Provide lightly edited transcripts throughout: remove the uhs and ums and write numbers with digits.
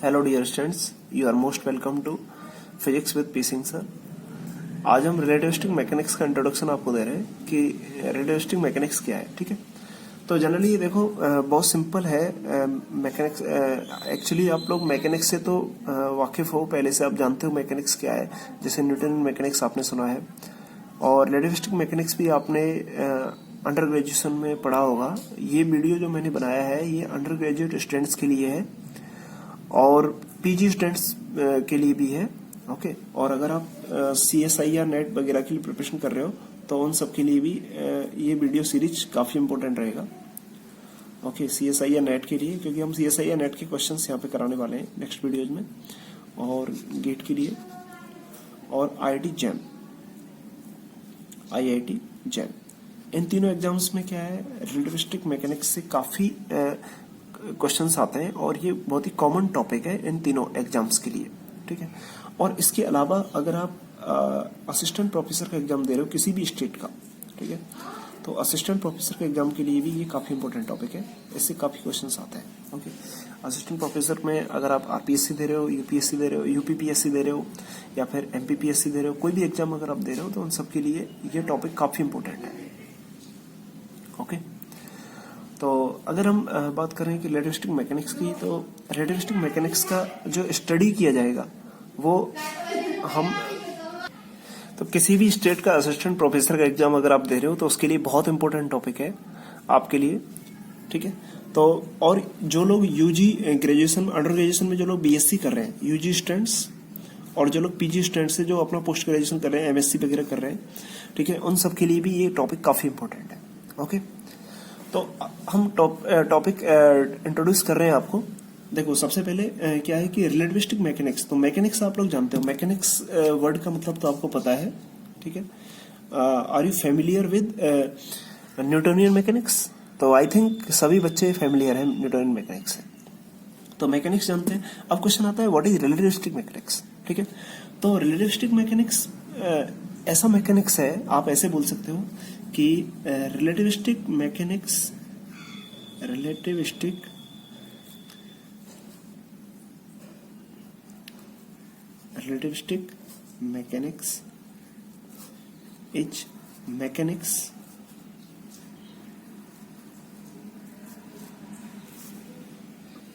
Hello dear students, you are most welcome to physics with P Singh sir. आज हम relativistic mechanics का introduction आपको दे रहे हैं कि रिलेटिविस्टिक मैकेनिक्स क्या है। ठीक है, तो जनरली देखो बहुत सिंपल है मैकेनिक्स। एक्चुअली आप लोग मैकेनिक्स से तो वाकिफ हो, पहले से आप जानते हो मैकेनिक्स क्या है। जैसे न्यूटन मैकेनिक्स आपने सुना है और रिलेटिविस्टिक मैकेनिक्स भी आपने अंडर ग्रेजुएशन में पढ़ा होगा। ये वीडियो जो मैंने बनाया है ये अंडर ग्रेजुएट स्टूडेंट्स के लिए है और पीजी स्टूडेंट्स के लिए भी है। ओके, और अगर आप CSI या नेट वगैरह के लिए प्रिपरेशन कर रहे हो तो उन सब के लिए भी ये वीडियो सीरीज काफी इंपॉर्टेंट रहेगा। ओके, CSI या नेट के लिए, क्योंकि हम CSI या नेट के क्वेश्चंस यहाँ पे कराने वाले हैं नेक्स्ट वीडियोज में, और गेट के लिए और IIT जैम। इन तीनों एग्जाम्स में क्या है, रिलेटिविस्टिक मैकेनिक्स से काफी क्वेश्चंस आते हैं और ये बहुत ही कॉमन टॉपिक है इन तीनों एग्जाम्स के लिए। ठीक है, और इसके अलावा अगर आप असिस्टेंट प्रोफेसर का एग्जाम दे रहे हो किसी भी स्टेट का, ठीक है, तो असिस्टेंट प्रोफेसर के एग्जाम के लिए भी ये काफी इंपॉर्टेंट टॉपिक है। इससे काफी क्वेश्चंस आते हैं। ओके, असिस्टेंट प्रोफेसर में अगर आप RPSC दे रहे हो, UPSC दे रहे हो, UPPSC दे रहे हो या फिर MPPSC दे रहे हो, कोई भी एग्जाम अगर आप दे रहे हो तो उन सबके लिए ये टॉपिक काफी इंपॉर्टेंट है। ओके, तो अगर हम बात करें कि रिलेटिविस्टिक मैकेनिक्स की, तो रिलेटिविस्टिक मैकेनिक्स का जो स्टडी किया जाएगा वो हम तो किसी भी स्टेट का असिस्टेंट प्रोफेसर का एग्जाम अगर आप दे रहे हो तो उसके लिए बहुत इंपॉर्टेंट टॉपिक है आपके लिए। ठीक है, तो और जो लोग UG ग्रेजुएशन अंडर ग्रेजुएशन में जो लोग BSc कर रहे हैं, UG स्टूडेंट्स, और जो लोग PG स्टूडेंट्स है जो अपना पोस्ट ग्रेजुएशन कर रहे हैं, MSc वगैरह कर रहे हैं, ठीक है, उन सब के लिए भी ये टॉपिक काफी इंपॉर्टेंट है। ओके, तो हम टॉपिक इंट्रोड्यूस कर रहे हैं आपको। देखो, सबसे पहले क्या है कि रिलेटिविस्टिक मैकेनिक्स। तो मैकेनिक्स आप लोग जानते हो, मैकेनिक्स वर्ड का मतलब तो आपको पता है। ठीक है, are you familiar with Newtonian mechanics? तो आई थिंक सभी बच्चे फेमिलियर हैं न्यूटोनियन मैकेनिक्स से, तो मैकेनिक्स जानते हैं। अब क्वेश्चन आता है व्हाट इज रिलेटिविस्टिक मैकेनिक्स। ठीक है, तो रिलेटिविस्टिक मैकेनिक्स ऐसा मैकेनिक्स है, आप ऐसे बोल सकते हो कि relativistic mechanics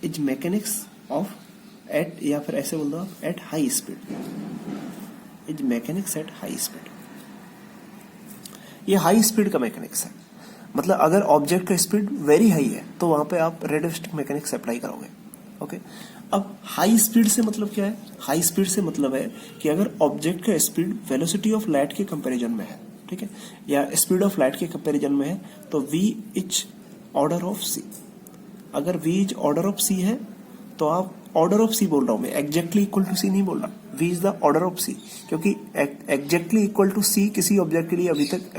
is mechanics of at, या फिर ऐसे बोल दो आप, at high speed. Is mechanics at high speed. ये हाई स्पीड का मैकेनिक्स है। मतलब अगर ऑब्जेक्ट का स्पीड वेरी हाई है तो वहां पे आप रिलेटिविस्टिक मैकेनिक्स अप्लाई करोगे। ओके, अब हाई स्पीड से मतलब क्या है? हाई स्पीड से मतलब है कि अगर ऑब्जेक्ट का स्पीड वेलोसिटी ऑफ लाइट के कंपैरिजन में है, ठीक है, या स्पीड ऑफ लाइट के कंपैरिजन में है, तो V is order of C। अगर V is order of C है तो आप ऑर्डर ऑफ C बोल रहा हूं मैं, एग्जैक्टली इक्वल टू C नहीं बोल रहा। V is the order of C, क्योंकि एग्जैक्टली इक्वल टू C किसी ऑब्जेक्ट के लिए अभी तक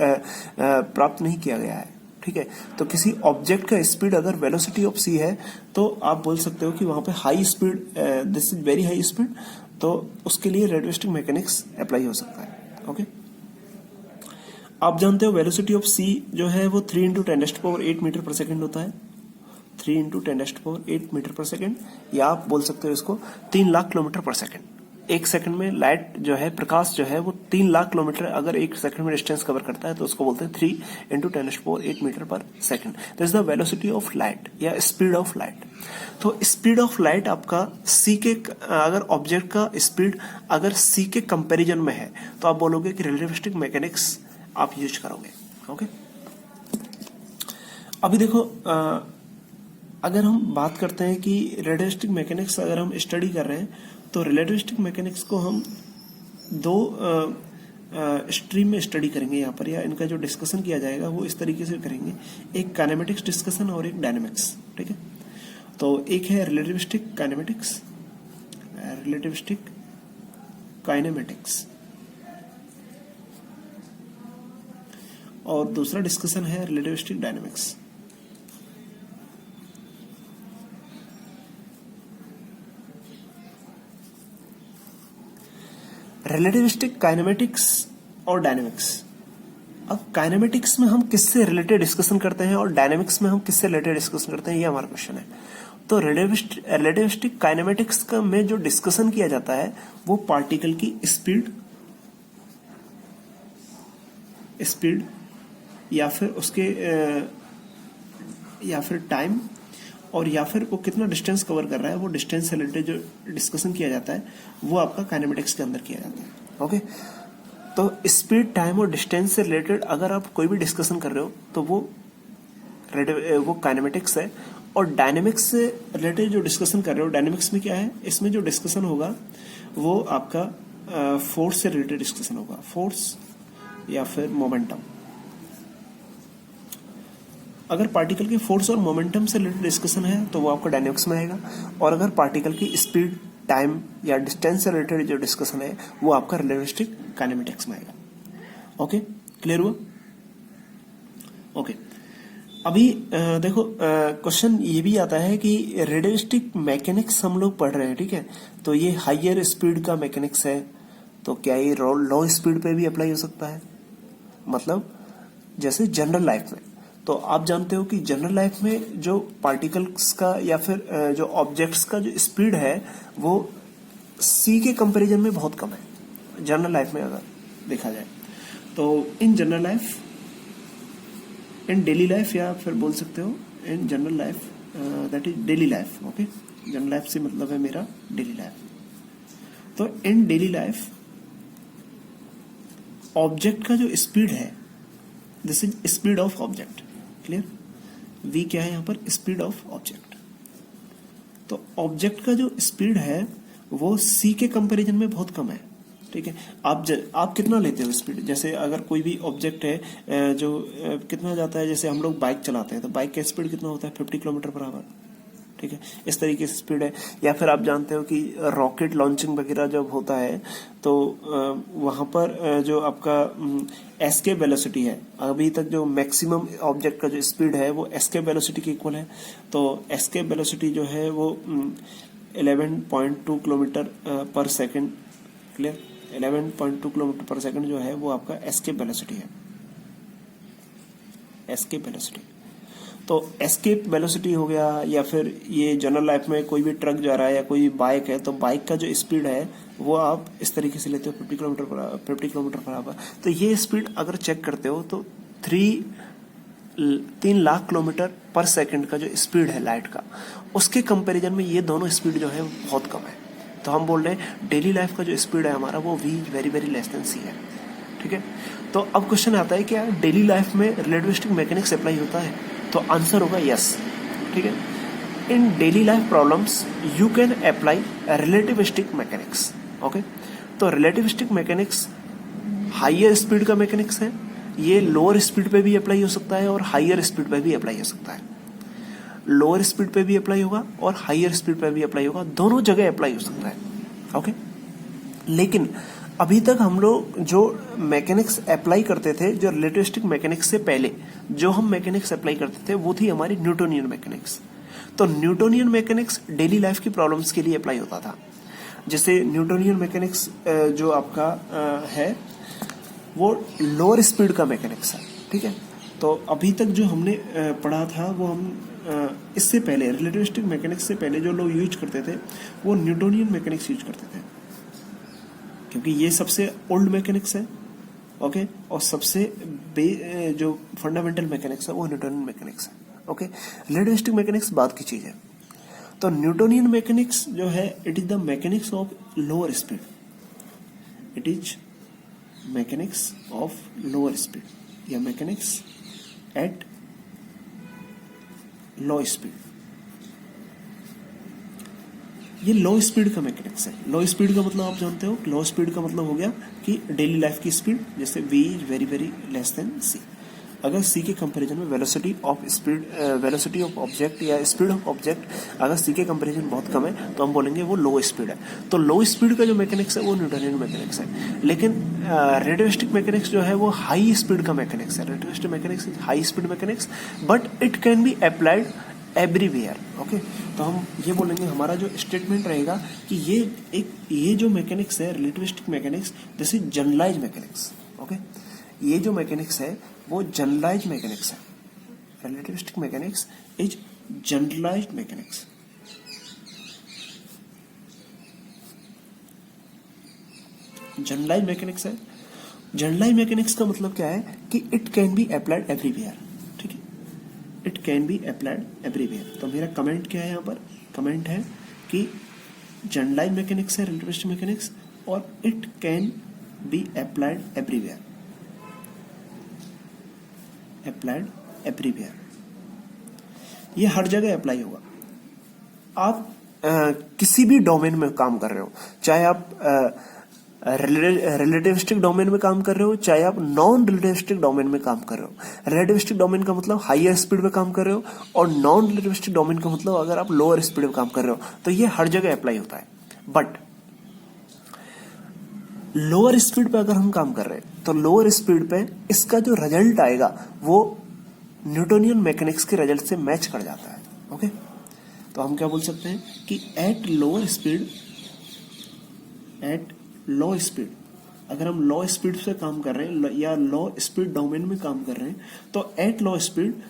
प्राप्त नहीं किया गया है। ठीक है, तो किसी ऑब्जेक्ट का स्पीड अगर वेलोसिटी ऑफ C है तो आप बोल सकते हो कि वहां पे high speed, this is very high speed, तो उसके लिए रिलेटिविस्टिक मैकेनिक्स अप्लाई हो सकता है। ओके, आप जानते हो वेलोसिटी ऑफ C जो है वो 3 × 10⁸ मीटर पर सेकेंड होता है। 3 × 10⁸ मीटर पर सेकेंड, या आप बोल सकते हो इसको 3 लाख किलोमीटर पर सेकेंड। एक सेकंड में लाइट जो है, प्रकाश जो है वो 3 लाख किलोमीटर अगर एक सेकंड में डिस्टेंस कवर करता है तो उसको बोलते हैं 3 × 10⁸ मीटर पर second. This is the velocity of light या स्पीड ऑफ लाइट। तो स्पीड ऑफ लाइट आपका C के, अगर ऑब्जेक्ट का स्पीड अगर C के कंपैरिजन में है तो आप बोलोगे कि रिलेटिविस्टिक मैकेनिक्स आप यूज करोगे। ओके, अभी देखो, अगर हम बात करते हैं कि रिलेटिविस्टिक मैकेनिक्स अगर हम स्टडी कर रहे हैं तो रिलेटिविस्टिक मैकेनिक्स को हम दो स्ट्रीम में स्टडी करेंगे यहाँ पर, या इनका जो डिस्कशन किया जाएगा वो इस तरीके से करेंगे, एक काइनेमेटिक्स डिस्कशन और एक डायनेमिक्स। ठीक है, तो एक है रिलेटिविस्टिक काइनेमेटिक्स और दूसरा डिस्कशन है रिलेटिविस्टिक डायनेमिक्स। रिलेटिविस्टिक, काइनेमेटिक्स और डायनेमिक्स। अब काइनेमेटिक्स में हम किससे रिलेटेड डिस्कशन करते हैं और डायनेमिक्स में हम किससे रिलेटेड डिस्कशन करते हैं, ये हमारा क्वेश्चन है। तो रिलेटिविस्टिक काइनेमेटिक्स का में जो डिस्कशन किया जाता है वो पार्टिकल की स्पीड या फिर उसके या फिर टाइम और या फिर वो कितना डिस्टेंस कवर कर रहा है, वो डिस्टेंस से रिलेटेड जो डिस्कशन किया जाता है वो आपका काइनेमेटिक्स के अंदर किया जाता है। ओके, तो स्पीड, टाइम और डिस्टेंस से रिलेटेड अगर आप कोई भी डिस्कशन कर रहे हो तो वो काइनेमेटिक्स है। और डायनेमिक्स से रिलेटेड जो डिस्कशन कर रहे हो, डायनेमिक्स में क्या है, इसमें जो डिस्कशन होगा वो आपका फोर्स से रिलेटेड डिस्कशन होगा, फोर्स या फिर मोमेंटम। अगर पार्टिकल की फोर्स और मोमेंटम से रिलेटेड डिस्कशन है तो वो आपका डायनेमिक्स में आएगा, और अगर पार्टिकल की स्पीड, टाइम या डिस्टेंस से रिलेटेड जो डिस्कशन है वो आपका रिलेटिविस्टिक काइनेमेटिक्स में आएगा। ओके, क्लियर हुआ? ओके, अभी देखो क्वेश्चन ये भी आता है कि रिलेटिविस्टिक मैकेनिक्स हम लोग पढ़ रहे हैं, ठीक है, तो ये हायर स्पीड का मैकेनिक्स है, तो क्या ये लो स्पीड पे भी अप्लाई हो सकता है? मतलब जैसे जनरल लाइफ में, तो आप जानते हो कि जनरल लाइफ में जो पार्टिकल्स का या फिर जो ऑब्जेक्ट्स का जो स्पीड है वो सी के कंपैरिजन में बहुत कम है जनरल लाइफ में अगर देखा जाए तो। In general life, in daily life, या फिर बोल सकते हो in general life, that is daily life. Okay, general life से मतलब है मेरा डेली लाइफ। तो इन डेली लाइफ ऑब्जेक्ट का जो स्पीड है, this is speed of object, clear? v क्या है यहाँ पर? Speed of object. तो ऑब्जेक्ट का जो स्पीड है वो c के कंपैरिजन में बहुत कम है, ठीक है। आप कितना लेते हो स्पीड? जैसे अगर कोई भी ऑब्जेक्ट है जो कितना जाता है, जैसे हम लोग बाइक चलाते हैं तो बाइक का स्पीड कितना होता है? 50 किलोमीटर पर आवर, ठीक है, इस तरीके से स्पीड है। या फिर आप जानते हो कि रॉकेट लॉन्चिंग वगैरह जब होता है तो वहां पर जो आपका एस्केप वेलोसिटी है, अभी तक जो मैक्सिमम ऑब्जेक्ट का जो स्पीड है वो एस्केप वेलोसिटी के इक्वल है। तो एस्केप वेलोसिटी जो है वो 11.2 किलोमीटर पर सेकंड, क्लियर? 11.2 किलोमीटर पर सेकंड जो है वो आपका एस्केप वेलोसिटी है, एस्केप वेलोसिटी। तो एस्केप वेलोसिटी हो गया, या फिर ये जनरल लाइफ में कोई भी ट्रक जा रहा है या कोई बाइक है तो बाइक का जो स्पीड है वो आप इस तरीके से लेते हो 50 किलोमीटर पर आवर। तो ये स्पीड अगर चेक करते हो तो 3 लाख किलोमीटर पर सेकंड का जो स्पीड है लाइट का, उसके कंपैरिजन में ये दोनों स्पीड जो है बहुत कम है। तो हम बोल रहे हैं डेली लाइफ का जो स्पीड है हमारा वो v very very less then c है, ठीक है। तो अब क्वेश्चन आता है क्या डेली लाइफ में रिलेटिविस्टिक मैकेनिक्स अप्लाई होता है? तो आंसर होगा यस, ठीक है। In daily life problems you can apply relativistic mechanics. Okay, तो रिलेटिविस्टिक मैकेनिक्स हाइयर स्पीड का मैकेनिक्स है, ये लोअर स्पीड पे भी अप्लाई हो सकता है और हाइयर स्पीड पे भी अप्लाई हो सकता है। लोअर स्पीड पे भी अप्लाई होगा और हाइयर स्पीड पे भी अप्लाई होगा, दोनों जगह अप्लाई हो सकता है। ओके, लेकिन अभी तक हम लोग जो मैकेनिक्स अप्लाई करते थे, जो रिलेटिविस्टिक मैकेनिक्स से पहले जो हम मैकेनिक्स अप्लाई करते थे वो थी हमारी न्यूटोनियन मैकेनिक्स। तो न्यूटोनियन मैकेनिक्स डेली लाइफ की प्रॉब्लम्स के लिए अप्लाई होता था। जैसे न्यूटोनियन मैकेनिक्स जो आपका है वो लोअर स्पीड का मैकेनिक्स है, ठीक है। तो अभी तक जो हमने पढ़ा था वो हम इससे पहले रिलेटिविस्टिक मैकेनिक्स से पहले जो लोग यूज करते थे वो न्यूटोनियन मैकेनिक्स यूज करते थे, क्योंकि ये सबसे ओल्ड मैकेनिक्स है। ओके, और सबसे जो फंडामेंटल मैकेनिक्स है वो न्यूटोनियन मैकेनिक्स है। ओके, रिलेटिविस्टिक मैकेनिक्स बाद की चीज है। तो न्यूटोनियन मैकेनिक्स जो है it is the mechanics of lower speed, it is mechanics of lower speed या मैकेनिक्स एट लो स्पीड। ये लो स्पीड का मैकेनिक्स है। लो स्पीड का मतलब आप जानते हो, लो स्पीड का मतलब हो गया कि डेली लाइफ की स्पीड, जैसे v is very very less then c। अगर c के कंपैरिजन में velocity of speed, velocity of object या स्पीड ऑफ ऑब्जेक्ट अगर c के कंपैरिजन बहुत कम है तो हम बोलेंगे वो लो स्पीड है। तो लो स्पीड का जो मैकेनिक्स है वो न्यूटोनियन मैकेनिक्स है। लेकिन रिलेटिविस्टिक मैकेनिक्स जो है वो हाई स्पीड का मैकेनिक्स है। Relativistic mechanics is high speed mechanics but it can be applied everywhere. Okay, तो हम ये बोलेंगे, हमारा जो स्टेटमेंट रहेगा कि ये जो मैकेनिक्स है relativistic mechanics, this is generalize mechanics. Okay, ये जो मैकेनिक्स है वो जनरलाइज मैकेनिक्स है। Relativistic mechanics is generalized mechanics. Generalize mechanics है। जनरलाइज मैकेनिक्स का मतलब क्या है कि it can be applied everywhere, ठीक है, it can be applied everywhere. तो मेरा कमेंट क्या है यहाँ पर, कमेंट है कि जनरलाइज मैकेनिक्स है रिलेटिविस्टिक मैकेनिक्स, और it can be applied everywhere, applied everywhere, ये हर जगह अप्लाई होगा। आप किसी भी डोमेन में काम कर रहे हो, चाहे आप रिलेटिविस्टिक डोमेन में काम कर रहे हो, चाहे आप नॉन रिलेटिविस्टिक डोमेन में काम कर रहे हो। रिलेटिविस्टिक डोमेन का मतलब हाईयर स्पीड में काम कर रहे हो, और नॉन रिलेटिविस्टिक डोमेन का मतलब अगर आप लोअर स्पीड में काम कर रहे हो, तो ये हर जगह अप्लाई होता है। बट लोअर स्पीड पे अगर हम काम कर रहे हैं, तो लोअर स्पीड पे इसका जो रिजल्ट आएगा वो न्यूटोनियन मैकेनिक्स के रिजल्ट से मैच कर जाता है। ओके, तो हम क्या बोल सकते हैं कि at lower speed, at low speed, अगर हम लो स्पीड से काम कर रहे हैं या लो स्पीड डोमेन में काम कर रहे हैं, तो at low speed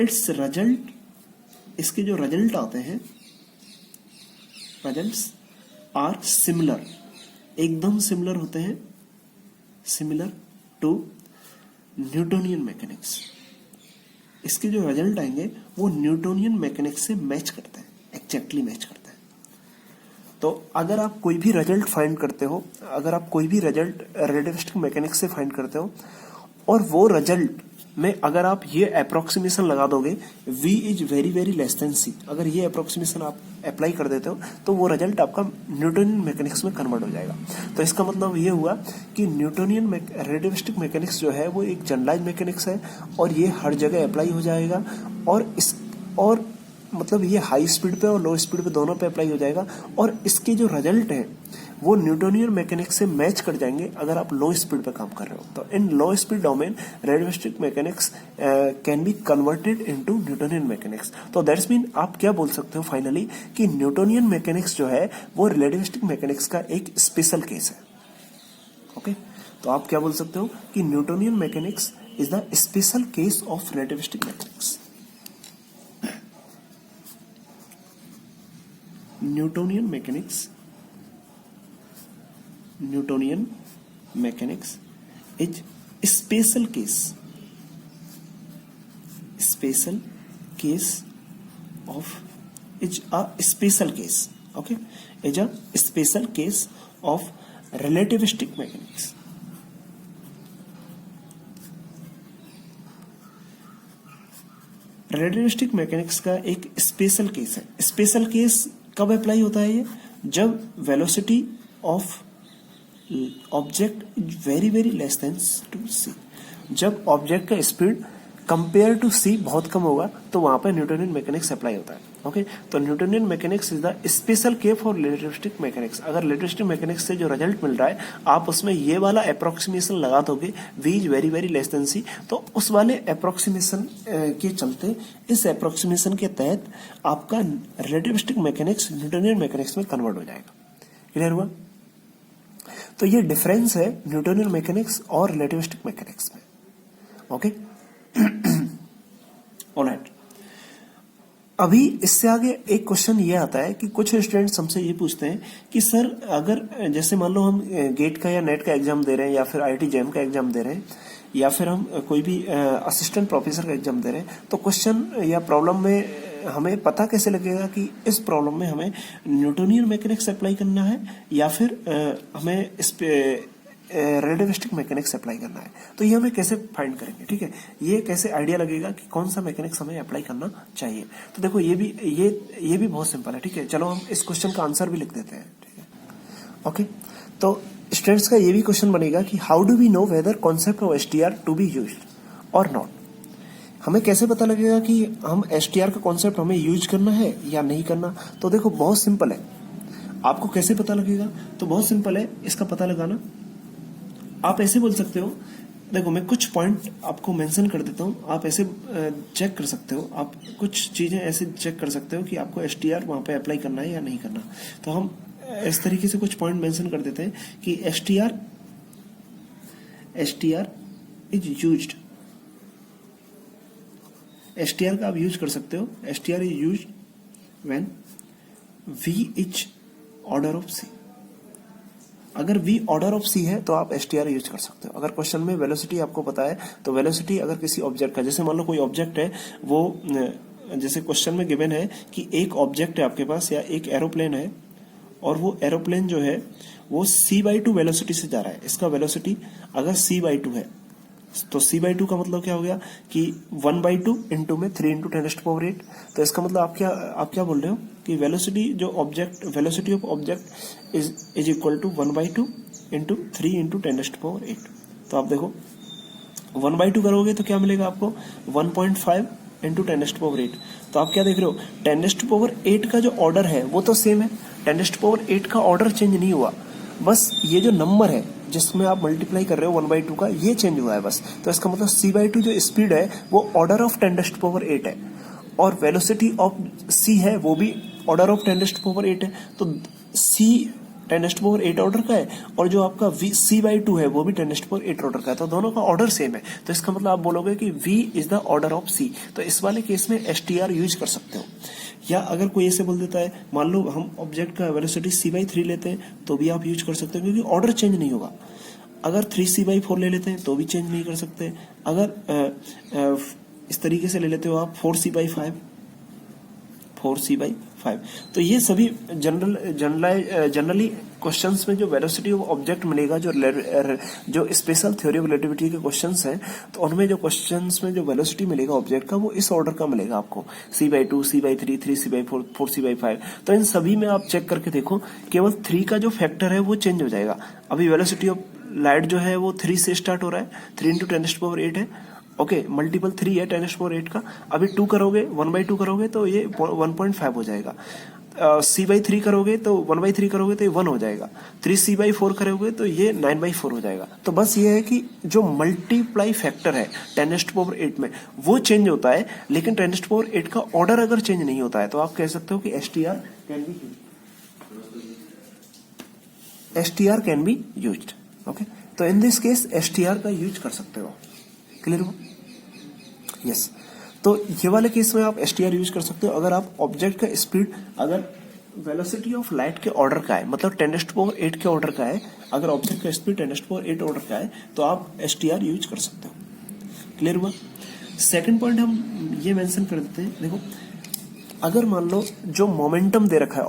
it's result, इसके जो रिजल्ट आते हैं, रिजल्ट्स आर सिमिलर, एकदम सिमिलर होते हैं, सिमिलर टू न्यूटोनियन मैकेनिक्स। इसके जो रिजल्ट आएंगे वो न्यूटोनियन मैकेनिक्स से मैच करते हैं, एग्जैक्टली मैच करते हैं। तो अगर आप कोई भी रिजल्ट फाइंड करते हो, अगर आप कोई भी रिजल्ट रिलेटिविस्टिक मैकेनिक्स से फाइंड करते हो, और वो रिजल्ट में अगर आप ये अप्रोक्सीमेशन लगा दोगे, v is very very less then c, अगर ये अप्रोक्सीमेशन आप अप्लाई कर देते हो, तो वो रिजल्ट आपका न्यूटोनियन मैकेनिक्स में कन्वर्ट हो जाएगा। तो इसका मतलब ये हुआ कि न्यूटोनियन रिलेटिविस्टिक मैकेनिक्स जो है वो एक जनरलाइज मैकेनिक्स है, और ये हर जगह अप्लाई हो जाएगा, और मतलब ये हाई स्पीड पे और लो स्पीड पे दोनों पे अप्लाई हो जाएगा, और इसके जो रिजल्ट है वो न्यूटोनियन मैकेनिक्स से मैच कर जाएंगे अगर आप लो स्पीड पे काम कर रहे हो। तो in low speed domain relativistic mechanics can be converted into Newtonian mechanics. तो दैट्स मीन आप क्या बोल सकते हो फाइनली कि न्यूटोनियन मैकेनिक्स जो है वो रिलेटिविस्टिक मैकेनिक्स का एक स्पेशल केस है। ओके, तो आप क्या बोल सकते हो कि Newtonian mechanics is the special case of relativistic mechanics. Newtonian mechanics is special case of, is a special case, okay, is a special case of relativistic mechanics. Relativistic mechanics का एक स्पेशल केस है। Special case कब apply होता है ये, जब velocity of object is very very less than to c, जब object का स्पीड कंपेयर टू सी बहुत कम होगा, तो वहां पर न्यूटोनियन मैकेनिक्स अप्लाई होता है। ओके, तो Newtonian mechanics is the special case for relativistic mechanics. अगर रिलेटिविस्टिक मैकेनिक्स से जो रिजल्ट मिल रहा है, आप उसमें ये वाला अप्रोक्सीमेशन लगा दोगे, v is very very less then c, तो उस वाले अप्रोक्सीमेशन के चलते, इस अप्रोक्सीमेशन के तहत आपका रिलेटिविस्टिक मैकेनिक्स न्यूटोनियन मैकेनिक्स में कन्वर्ट हो जाएगा। क्लियर हुआ? तो ये डिफरेंस है न्यूटोनियन मैकेनिक्स और रिलेटिविस्टिक मैकेनिक्स में। Okay, alright. अभी इससे आगे एक क्वेश्चन ये आता है कि कुछ स्टूडेंट्स हमसे ये पूछते हैं कि सर, अगर जैसे मान लो हम गेट का या नेट का एग्जाम दे रहे हैं, या फिर IIT JAM का एग्जाम दे रहे हैं, या फिर हम कोई भी असिस्टेंट प्रोफेसर का एग्जाम दे रहे हैं, तो क्वेश्चन या प्रॉब्लम में हमें पता कैसे लगेगा कि इस प्रॉब्लम में हमें न्यूटोनियन मैकेनिक्स अप्लाई करना है या फिर हमें इस पे रिलेटिविस्टिक मैकेनिक्स अप्लाई करना है? तो ये हमें कैसे फाइंड करेंगे? ठीक है, ये कैसे आइडिया लगेगा कि कौन सा मैकेनिक्स हमें अप्लाई करना चाहिए? तो देखो, ये भी बहुत सिंपल है। ठीक है, चलो हम इस क्वेश्चन का आंसर भी लिख देते हैं। ठीक है, ओके। तो स्टूडेंट्स का ये भी क्वेश्चन बनेगा कि how do we know whether concept of STR to be used और नॉट? हमें कैसे पता लगेगा कि हम STR का कॉन्सेप्ट हमें यूज करना है या नहीं करना? तो देखो, बहुत सिंपल है। आपको कैसे पता लगेगा? तो बहुत सिंपल है इसका पता लगाना। आप ऐसे बोल सकते हो, देखो मैं कुछ पॉइंट आपको मेंशन कर देता हूँ, आप ऐसे चेक कर सकते हो, आप कुछ चीजें ऐसे चेक कर सकते हो कि आपको STR वहां पे अप्लाई करना है या नहीं करना। तो हम इस तरीके से कुछ पॉइंट मेंशन कर देते हैं कि STR इज यूज्ड। STR का आप यूज कर सकते हो। STR is used when V is order of C। अगर v ऑर्डर ऑफ c है तो आप str यूज कर सकते हो। अगर क्वेश्चन में वेलोसिटी आपको पता है तो वेलोसिटी अगर किसी ऑब्जेक्ट का, जैसे मान लो कोई ऑब्जेक्ट है वो जैसे क्वेश्चन में गिवन है कि एक ऑब्जेक्ट है आपके पास या एक एरोप्लेन है और वो एरोप्लेन जो है वो c/2 वेलोसिटी से जा रहा है। इसका वेलोसिटी अगर c/2 है तो c/2 का मतलब क्या हो गया कि 1/2 इंटू में 3 इंटू 10⁸। तो इसका मतलब आप क्या बोल रहे हो कि velocity of object is equal to 1/2 into 3 into 10⁸। तो आप देखो 1/2 करोगे तो क्या मिलेगा आपको 1.5 इंटू 10⁸। तो आप क्या देख रहे हो 10⁸ का जो ऑर्डर है वो तो सेम है, 10⁸ का ऑर्डर चेंज नहीं हुआ, बस ये जो नंबर है जिसमें आप मल्टीप्लाई कर रहे हो 1/2 का ये चेंज हुआ है बस। तो इसका मतलब c/2 जो स्पीड है वो ऑर्डर ऑफ 10⁸ है और वेलोसिटी ऑफ c है वो भी ऑर्डर ऑफ 10⁸ है। तो c 10⁸ ऑर्डर का है और जो आपका c/2 है वो भी 10⁸ ऑर्डर का है, तो दोनों का ऑर्डर सेम है। तो इसका मतलब आप बोलोगे कि v is the order of c। तो इस वाले केस में str यूज कर सकते हो। या अगर कोई ऐसे बोल देता है, मान लो हम ऑब्जेक्ट का वेलोसिटी c/3 लेते हैं तो भी आप यूज कर सकते हो क्योंकि ऑर्डर चेंज नहीं होगा। अगर 3c/4 ले लेते हैं तो भी चेंज नहीं कर सकते। अगर इस तरीके से ले लेते हो आप 4c/5, तो ये सभी जनरली क्वेश्चंस में जो वेलोसिटी ऑफ ऑब्जेक्ट मिलेगा, जो स्पेशल थ्योरी ऑफ रिलेटिविटी के क्वेश्चंस हैं तो उनमें जो क्वेश्चंस में जो वेलोसिटी मिलेगा ऑब्जेक्ट का वो इस ऑर्डर का मिलेगा आपको, c/2, c/3, 3c/4, 4c/5। तो इन सभी में आप चेक करके देखो, केवल 3 का जो फैक्टर है वो चेंज हो जाएगा। अभी वेलोसिटी ऑफ लाइट जो है वो 3 से स्टार्ट हो रहा है, 3 इंटू 10⁸ है, ओके, मल्टीपल 3 है 10⁸ का। अभी 2 करोगे 1/2 करोगे तो ये 1.5 हो जाएगा। c/3 करोगे तो 1/3 करोगे तो ये 1 हो जाएगा। 3c/4 करोगे तो ये 9/4 हो जाएगा। तो बस ये है कि जो मल्टीप्लाई फैक्टर है 10⁸ में वो चेंज होता है, लेकिन 10⁸ का ऑर्डर अगर चेंज नहीं होता है तो आप कह सकते हो कि STR can be used. Okay, तो इन दिस केस STR का यूज कर सकते हो। क्लियर हो? यस। तो ये वाले केस में आप STR यूज कर सकते हो। अगर आप ऑब्जेक्ट का स्पीड अगर वेलोसिटी ऑफ लाइट के ऑर्डर का है, मतलब 10⁸ के ऑर्डर का है, अगर ऑब्जेक्ट का स्पीड 10⁸ ऑर्डर का है तो आप STR यूज कर सकते हो। क्लियर हुआ? सेकंड पॉइंट हम ये मेंशन कर देते हैं, देखो अगर मान लो जो मोमेंटम दे रखा है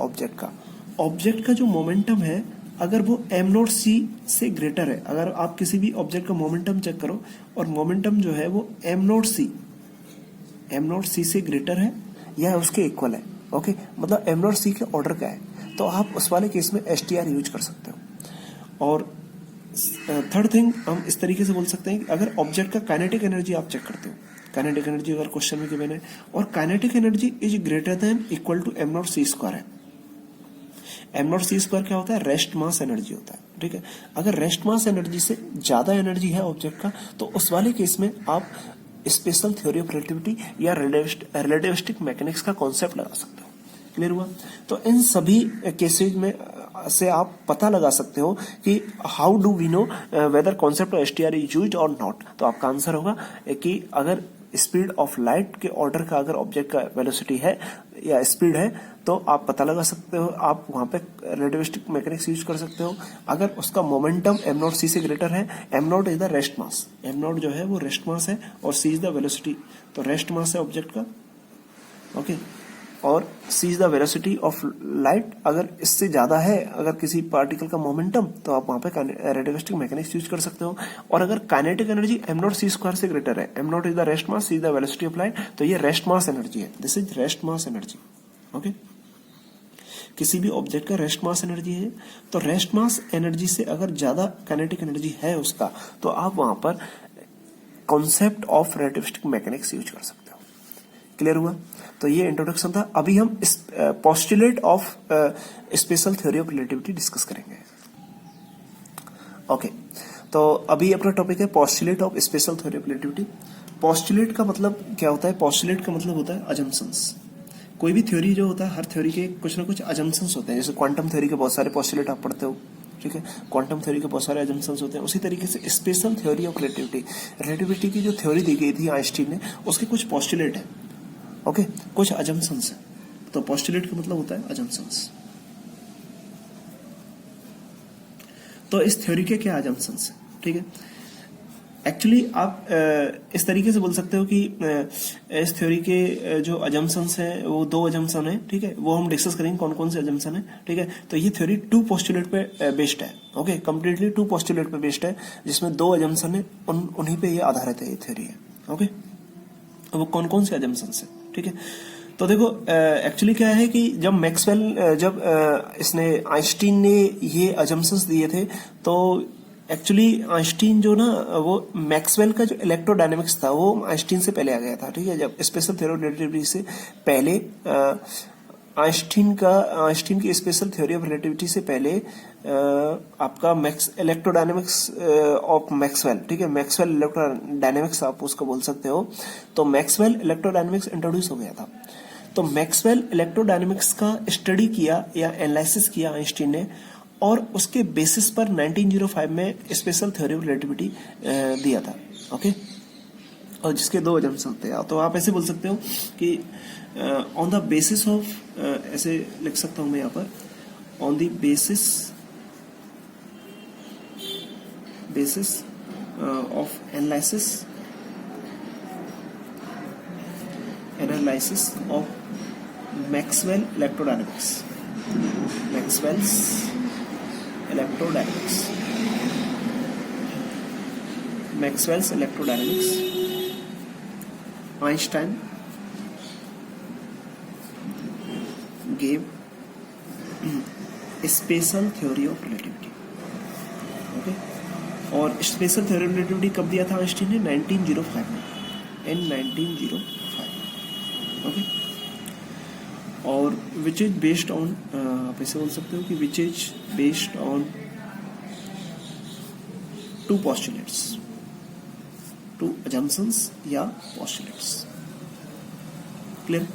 ऑब्जेक्ट का जो मोमेंटम है अगर वो m0c से ग्रेटर है, अगर आप किसी भी ऑब्जेक्ट का मोमेंटम चेक करो और मोमेंटम जो है वो m0c से ग्रेटर है या उसके इक्वल है, ओके, मतलब m0c के ऑर्डर का है, तो आप उस वाले केस में STR यूज कर सकते हो। और थर्ड थिंग हम इस तरीके से बोल सकते हैं कि अगर ऑब्जेक्ट का काइनेटिक एनर्जी आप चेक करते हो, काइनेटिक एनर्जी अगर क्वेश्चन में गिवन है और kinetic energy is greater than equal to m0c² है। m0c² क्या होता है? रेस्ट मास एनर्जी होता है, ठीक है। अगर रेस्ट मास एनर्जी से ज्यादा एनर्जी है ऑब्जेक्ट का तो उस वाले केस में आप स्पेशल थ्योरी ऑफ रिलेटिविटी या रिलेटिविस्टिक मैकेनिक्स का कॉन्सेप्ट लगा सकते हो। क्लियर हुआ? तो इन सभी केसेज में से आप पता लगा सकते हो कि how do we know whether concept of STR is used और नॉट। तो आपका आंसर होगा कि अगर स्पीड ऑफ लाइट के ऑर्डर का अगर ऑब्जेक्ट का वेलोसिटी है या स्पीड है तो आप पता लगा सकते हो, आप वहां पे रिलेटिविस्टिक मैकेनिक्स यूज कर सकते हो। अगर उसका मोमेंटम m0c से ग्रेटर है, m0 is the rest mass, m0 जो है वो रेस्ट मास है और c इज द वेलोसिटी, तो रेस्ट मास है ऑब्जेक्ट का, ओके, और c is the velocity of light. अगर इससे ज्यादा है अगर किसी पार्टिकल का मोमेंटम तो आप वहां पे रिलेटिविस्टिक मैकेनिक्स यूज कर सकते हो। और अगर काइनेटिक एनर्जी m0c² से ग्रेटर है, m0 is the rest mass, c is the velocity of light, तो ये रेस्ट मास एनर्जी है, this is rest mass energy, okay. किसी भी ऑब्जेक्ट का रेस्ट मास एनर्जी है तो रेस्ट मास एनर्जी से अगर ज्यादा काइनेटिक एनर्जी है उसका तो आप वहां पर concept of relativistic mechanics use कर सकते हो। क्लियर हुआ? तो ये इंट्रोडक्शन था। अभी हम postulate of special theory of relativity discuss करेंगे, ओके। तो अभी अपना टॉपिक है postulate of special theory of relativity. Postulate का मतलब क्या होता है? पोस्टुलेट का मतलब होता है अजम्पशंस। कोई भी थ्योरी जो होता है हर थ्योरी के कुछ ना कुछ अजम्पशंस होते हैं। जैसे क्वांटम थ्योरी के बहुत सारे पोस्टुलेट आप पढ़ते हो, ठीक है, क्वांटम थ्योरी के बहुत सारे अजम्पशंस होते हैं। उसी तरीके से स्पेशल थ्योरी ऑफ रिलेटिविटी की जो थ्योरी दी गई थी आइंस्टीन ने, उसके कुछ पोस्टुलेट है, ओके, कुछ अजम्पशंस है। तो पोस्टुलेट का मतलब होता है अजम्पशंस। तो इस थ्योरी के क्या अजम्पशंस है, ठीक है। एक्चुअली आप इस तरीके से बोल सकते हो कि इस थ्योरी के जो अजम्पशंस हैं वो दो अजम्पशन है, ठीक है। वो हम डिस्कस करेंगे कौन कौन से अजम्पशन है, ठीक है। तो ये थ्योरी 2 पोस्टुलेट पे बेस्ड है, ओके, कंप्लीटली 2 पोस्टुलेट पे बेस्ड है, जिसमें 2 अजम्पशन है, उन्हीं पे ये आधारित है, ये थ्योरी है, ओके। वो कौन कौन से अजम्पशंस है, ठीक है। तो देखो एक्चुअली क्या है कि जब मैक्सवेल इसने आइंस्टीन ने ये अजम्पशंस दिए थे, तो एक्चुअली आइंस्टीन जो ना वो मैक्सवेल का जो इलेक्ट्रोडायनेमिक्स था वो आइंस्टीन से पहले आ गया था, ठीक है। जब स्पेशल थ्योरी ऑफ रिलेटिविटी से पहले आइंस्टीन की स्पेशल थ्योरी ऑफ रिलेटिविटी से पहले आपका इलेक्ट्रोडायनेमिक्स ऑफ मैक्सवेल, ठीक है, मैक्सवेल इलेक्ट्रोडायनेमिक्स आप उसको बोल सकते हो। तो मैक्सवेल इलेक्ट्रोडायनेमिक्स इंट्रोड्यूस हो गया था। तो मैक्सवेल इलेक्ट्रोडायनेमिक्स का स्टडी किया या एनालिसिस किया आइंस्टीन ने, और उसके बेसिस पर 1905 में स्पेशल थ्योरी ऑफ रिलेटिविटी दिया था, ओके। और जिसके 2 अजम्पशन थे। तो आप ऐसे बोल सकते हो कि ऑन द बेसिस ऑफ, ऐसे लिख सकता हूं मैं यहाँ पर, on the basis of analysis of Maxwell electrodynamics, Maxwell's electrodynamics, Einstein gave special theory of relativity, okay। और स्पेशल थ्योरी ऑफ रिलेटिविटी कब दिया था आइंस्टीन ने? 1905 में, in 1905, ओके। और विच इज बेस्ड ऑन, आप ऐसे बोल सकते हो कि which is based on 2 postulates, 2 assumptions या postulates, क्लियर।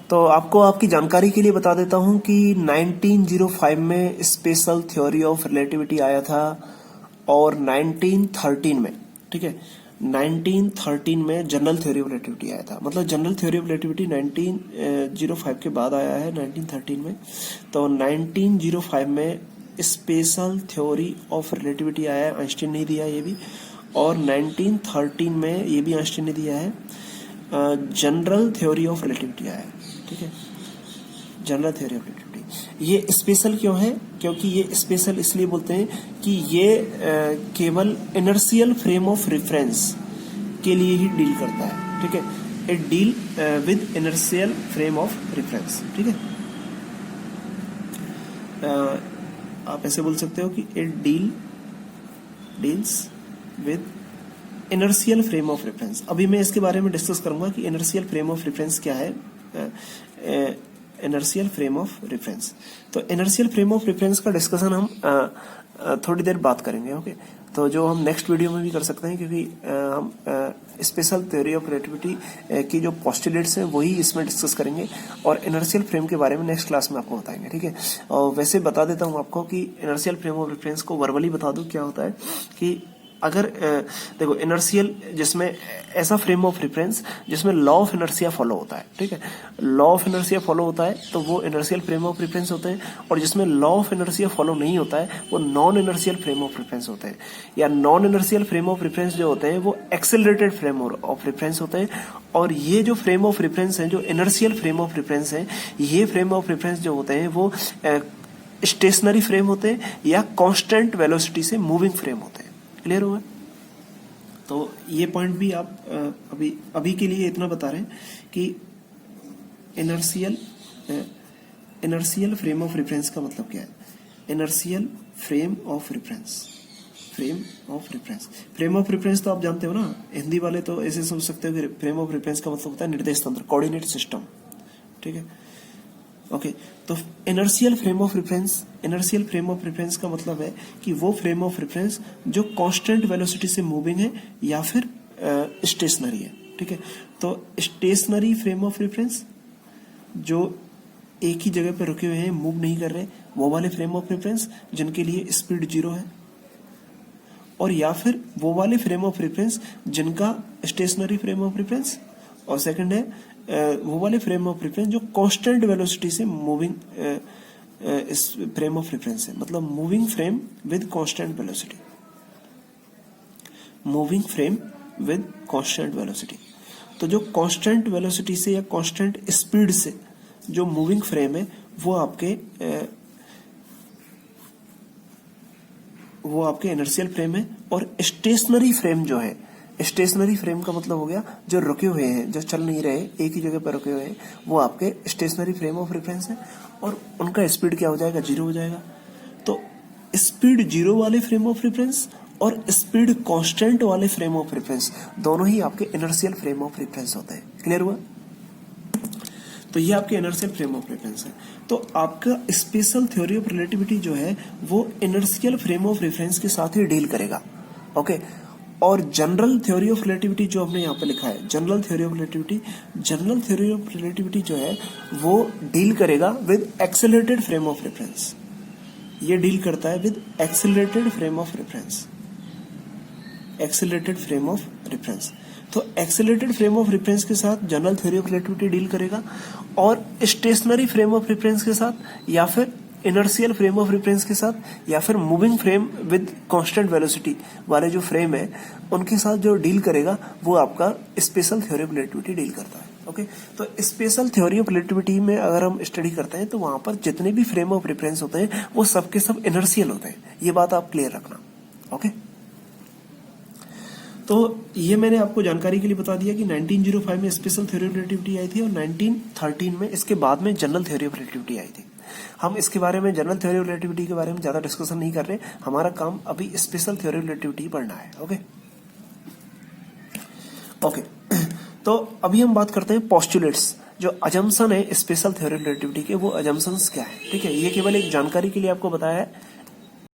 तो आपको आपकी जानकारी के लिए बता देता हूं कि 1905 में स्पेशल थ्योरी ऑफ रिलेटिविटी आया था, और 1913 में, ठीक है, 1913 में जनरल थ्योरी ऑफ रिलेटिविटी आया था। मतलब जनरल थ्योरी ऑफ रिलेटिविटी 1905 के बाद आया है, 1913 में। तो 1905 में स्पेशल थ्योरी ऑफ रिलेटिविटी आया है, आइंस्टीन ने दिया ये भी। और 1913 में ये भी आइंस्टीन ने दिया है, जनरल थ्योरी ऑफ रिलेटिविटी आया है, ठीक है, जनरल थ्योरी ऑफ रिलेटिविटी। ये स्पेशल क्यों है? क्योंकि ये स्पेशल इसलिए बोलते हैं कि ये केवल इनर्शियल फ्रेम ऑफ रेफरेंस के लिए ही डील करता है, ठीक है। It deal with inertial frame of reference, ठीक है। आप ऐसे बोल सकते हो कि it deals with inertial frame of reference. अभी मैं इसके बारे में डिस्कस करूंगा कि इनर्शियल फ्रेम ऑफ रेफरेंस क्या है। इनर्शियल फ्रेम ऑफ रेफरेंस, तो इनर्शियल फ्रेम ऑफ रेफरेंस का डिस्कशन हम थोड़ी देर बात करेंगे, ओके। तो जो हम नेक्स्ट वीडियो में भी कर सकते हैं, क्योंकि हम स्पेशल थ्योरी ऑफ रिलेटिविटी की जो पोस्टुलेट्स हैं वही इसमें डिस्कस करेंगे, और इनर्शियल फ्रेम के बारे में नेक्स्ट क्लास में आपको बताएंगे, ठीक है। और वैसे बता देता हूँ आपको कि इनर्शियल फ्रेम ऑफ रेफरेंस को वर्बली बता दूं क्या होता है कि अगर देखो इनर्शियल, जिसमें ऐसा फ्रेम ऑफ रेफरेंस जिसमें लॉ ऑफ इनर्शिया फॉलो होता है, ठीक है, लॉ ऑफ इनर्शिया फॉलो होता है तो वो इनर्शियल फ्रेम ऑफ रेफरेंस होते हैं। और जिसमें लॉ ऑफ इनर्शिया फॉलो नहीं होता है वो non inertial frame of reference होते हैं। या non inertial frame of reference जो होते हैं वो एक्सेलरेटेड फ्रेम ऑफ रेफरेंस होते हैं। और ये जो फ्रेम ऑफ रेफरेंस है, जो इनर्शियल फ्रेम ऑफ रेफरेंस है, ये फ्रेम ऑफ रेफरेंस जो होते हैं वो स्टेशनरी फ्रेम होते हैं या कांस्टेंट वेलोसिटी से मूविंग फ्रेम होते हैं। क्लियर हुआ? तो ये पॉइंट भी आप अभी के लिए इतना बता रहे हैं कि इनर्शियल फ्रेम ऑफ रेफरेंस का मतलब क्या है। Inertial frame of reference, frame of reference तो आप जानते हो ना, हिंदी वाले तो ऐसे समझ सकते हो कि फ्रेम ऑफ रेफरेंस का मतलब होता है निर्देश तंत्र, कोऑर्डिनेट सिस्टम, ठीक है, ओके। तो इनर्शियल फ्रेम ऑफ रेफरेंस का मतलब है कि वो फ्रेम ऑफ रेफरेंस जो कांस्टेंट वेलोसिटी से मूविंग है या फिर स्टेशनरी है, ठीक है। तो स्टेशनरी फ्रेम ऑफ रेफरेंस जो एक ही जगह पर रुके हुए हैं, मूव नहीं कर रहे, वो वाले फ्रेम ऑफ रेफरेंस जिनके लिए स्पीड 0 है। और या फिर वो वाले फ्रेम ऑफ रेफरेंस जिनका स्टेशनरी फ्रेम ऑफ रेफरेंस, और सेकंड है वो वाले फ्रेम ऑफ रेफरेंस जो कांस्टेंट वेलोसिटी से मूविंग इस फ्रेम ऑफ रेफरेंस है, मतलब moving frame with constant velocity, moving frame with constant velocity. तो जो कांस्टेंट वेलोसिटी से या कांस्टेंट स्पीड से जो मूविंग फ्रेम है वो आपके इनर्शियल फ्रेम है। और स्टेशनरी फ्रेम जो है, स्टेशनरी फ्रेम का मतलब हो गया जो रुके हुए हैं, जो चल नहीं रहे, एक ही जगह पर रुके हुए हैं, वो आपके स्टेशनरी फ्रेम ऑफ रेफरेंस है। और उनका स्पीड क्या हो जाएगा, जीरो हो जाएगा। तो स्पीड जीरो वाले फ्रेम ऑफ रेफरेंस और स्पीड कांस्टेंट वाले फ्रेम ऑफ रेफरेंस दोनों ही आपके इनर्शियल फ्रेम ऑफ रेफरेंस होते हैं। क्लियर हुआ? तो ये आपके इनर्शियल फ्रेम ऑफ रेफरेंस है। तो आपका स्पेशल थ्योरी ऑफ रिलेटिविटी जो है वो इनर्शियल फ्रेम ऑफ रेफरेंस के साथ ही डील करेगा। ओके। और जनरल थ्योरी ऑफ रिलेटिविटी जो हमने यहाँ पे लिखा है, जनरल थ्योरी ऑफ रिलेटिविटी जो है वो डील करेगा with accelerated frame of reference. ये डील करता है with accelerated frame of reference, accelerated frame of reference. तो एक्सेलरेटेड फ्रेम ऑफ रेफरेंस के साथ general theory of relativity deal करेगा, और स्टेशनरी फ्रेम ऑफ रेफरेंस के साथ या फिर इनर्शियल फ्रेम ऑफ रेफरेंस के साथ या फिर moving frame with constant velocity वाले जो फ्रेम है उनके साथ जो डील करेगा वो आपका special theory of relativity deal करता है। ओके। तो स्पेशल थ्योरी ऑफ रिलेटिविटी में अगर हम स्टडी करते हैं तो वहां पर जितने भी फ्रेम ऑफ रेफरेंस होते हैं वो सबके सब इनर्शियल होते हैं। ये बात आप क्लियर रखना। ओके। तो ये मैंने आपको जानकारी के लिए बता दिया कि 1905 में स्पेशल थ्योरी ऑफ रिलेटिविटी आई थी और 1913 में इसके बाद में जनरल थ्योरी ऑफ रिलेटिविटी आई थी। हम इसके बारे में, जनरल थ्योरी ऑफ रिलेटिविटी के बारे में ज्यादा डिस्कशन नहीं कर रहे, हमारा काम अभी स्पेशल थ्योरी ऑफ रिलेटिविटी पढ़ना है। Okay okay. तो अभी हम बात करते हैं पोस्टुलेट्स, जो अजम्पशन है स्पेशल थ्योरी ऑफ रिलेटिविटी के, वो अजम्पशंस क्या है। ठीक है, ये केवल एक जानकारी के लिए आपको बताया है